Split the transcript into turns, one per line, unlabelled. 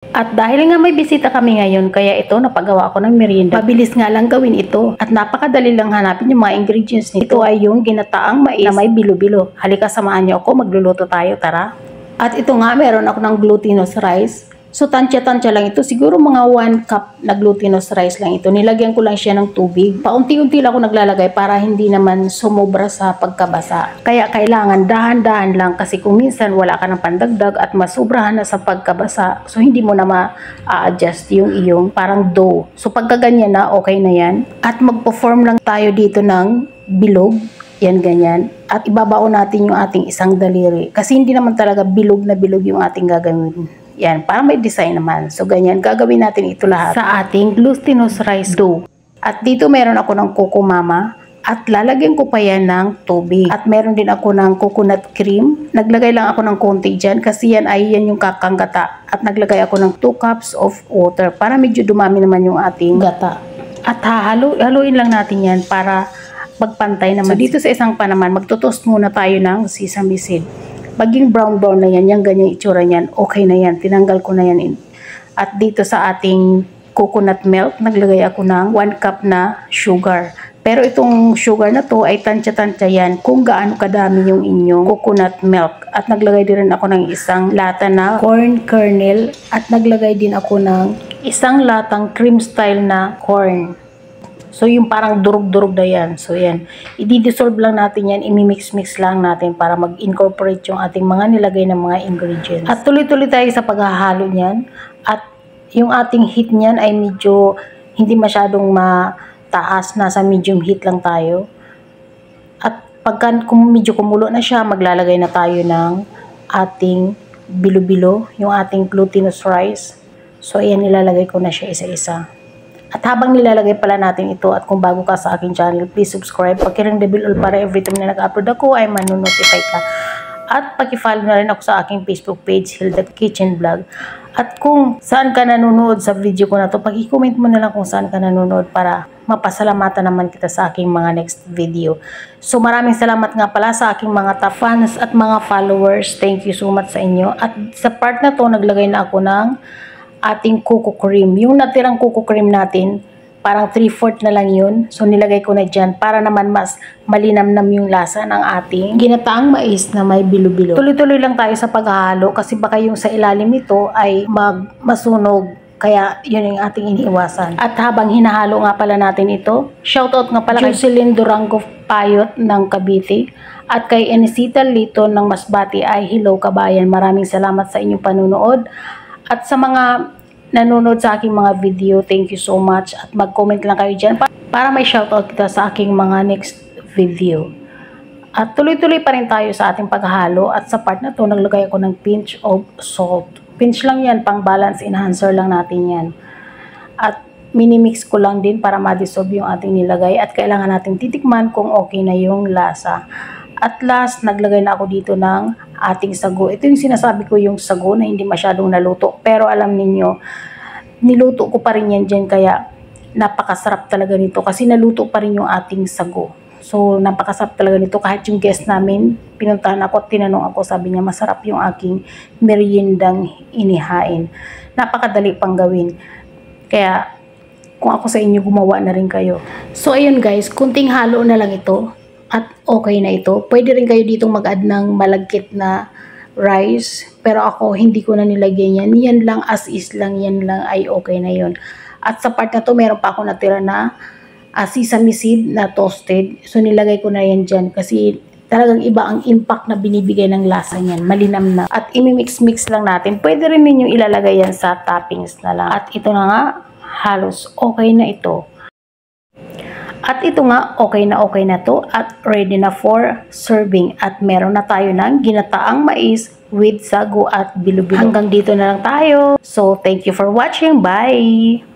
At dahil nga may bisita kami ngayon, kaya ito napagawa ko ng merienda. Mabilis nga lang gawin ito at napakadali lang hanapin yung mga ingredients nito. Ito ay yung ginataang mais na may bilo-bilo. Halika, samahan niyo ako, magluluto tayo, tara. At ito nga, meron ako ng glutinous rice. So tansya-tansya lang ito, siguro mga 1 cup na glutinous rice lang ito. Nilagyan ko lang siya ng tubig. Paunti-unti lang ako naglalagay para hindi naman sumobra sa pagkabasa. Kaya kailangan dahan-dahan lang kasi kung minsan wala ka ng pandagdag at masubrahan na sa pagkabasa, so hindi mo na ma-adjust yung iyong parang dough. So pagka ganyan na, okay na yan. At magpo-form lang tayo dito ng bilog. Yan, ganyan. At ibabaon natin yung ating isang daliri. Kasi hindi naman talaga bilog na bilog yung ating gagawin. Yan, para may design naman. So, ganyan, gagawin natin ito lahat sa ating glutinous rice dough. At dito meron ako ng Coco Mama at lalagyan ko pa yan ng tubig. At meron din ako ng coconut cream. Naglagay lang ako ng konti dyan kasi yan yung kakanggata. At naglagay ako ng 2 cups of water para medyo dumami naman yung ating gata. At haluin lang natin yan para magpantay naman. So, dito sa isang pan naman, magtotoast muna tayo ng sesame seed. Maging brown-brown na yan, yung ganyan itsura niyan, okay na yan, tinanggal ko na yan. At dito sa ating coconut milk, naglagay ako ng 1 cup na sugar. Pero itong sugar na to ay tansya-tansya yan kung gaano kadami yung inyong coconut milk. At naglagay din ako ng isang lata na corn kernel at naglagay din ako ng isang latang cream style na corn. So, yung parang durog-durog na yan. So, yan. I-dissolve lang natin yan. I-mix-mix lang natin para mag-incorporate yung ating mga nilagay ng mga ingredients. At tuloy-tuloy tayo sa paghahalo niyan. At yung ating heat niyan ay medyo hindi masyadong mataas. Nasa medium heat lang tayo. At pagka medyo kumulo na siya, maglalagay na tayo ng ating bilo-bilo. Yung ating glutinous rice. So, ayan, nilalagay ko na siya isa-isa. At habang nilalagay pala natin ito at kung bago ka sa aking channel, please subscribe. Pakiring the bell all para every time na nag-upload ako ay manonotify ka. At pakifollow na rin ako sa aking Facebook page, Hilda Kitchen Vlog. At kung saan ka nanonood sa video ko na to, pag-comment mo na lang kung saan ka nanonood para mapasalamatan naman kita sa aking mga next video. So maraming salamat nga pala sa aking mga top fans at mga followers. Thank you so much sa inyo. At sa part na to, naglagay na ako ng ating coco cream. Yung natirang coco cream natin, parang 3/4 na lang yun. So, nilagay ko na dyan para naman mas malinamnam yung lasa ng ating ginataang mais na may bilo-bilo. Tuloy-tuloy lang tayo sa paghahalo kasi baka yung sa ilalim nito ay masunog. Kaya, yun yung ating iniiwasan. At habang hinahalo nga pala natin ito, shoutout nga pala kay Jocelyn Durango Payot ng Cavite at kay Enisita Lito ng Masbate ay hello kabayan. Maraming salamat sa inyong panunood. At sa mga nanonood sa aking mga video, thank you so much. At mag-comment lang kayo dyan para may shoutout kita sa aking mga next video. At tuloy-tuloy pa rin tayo sa ating paghahalo. At sa part na to, naglagay ako ng pinch of salt. Pinch lang yan, pang balance enhancer lang natin yan. At minimix ko lang din para ma-dissolve yung ating nilagay. At kailangan natin titikman kung okay na yung lasa. At last, naglagay na ako dito ng ating sago. Ito yung sinasabi ko, yung sago na hindi masyadong naluto. Pero alam ninyo, niluto ko pa rin yan dyan kaya napakasarap talaga nito. Kasi naluto pa rin yung ating sago. So, napakasarap talaga nito. Kahit yung guest namin, pinuntahan ako at tinanong ako, sabi niya, masarap yung aking meriendang inihain. Napakadali pang gawin. Kaya, kung ako sa inyo, gumawa na rin kayo. So, ayun guys, kunting halo na lang ito. At okay na ito. Pwede rin kayo ditong mag-add ng malagkit na rice. Pero ako, hindi ko na nilagyan yan. Yan lang, as is lang, yan lang ay okay na yun. At sa part na to, meron pa ako natira na sesame seed na toasted. So, nilagay ko na yan dyan. Kasi talagang iba ang impact na binibigay ng lasa niyan. Malinam na. At imimix-mix lang natin. Pwede rin ninyong ilalagay yan sa toppings na lang. At ito na nga, halos okay na ito. At ito nga, okay na to at ready na for serving. At meron na tayo ng ginataang mais with sago at bilo-bilo. Hanggang dito na lang tayo. So, thank you for watching. Bye!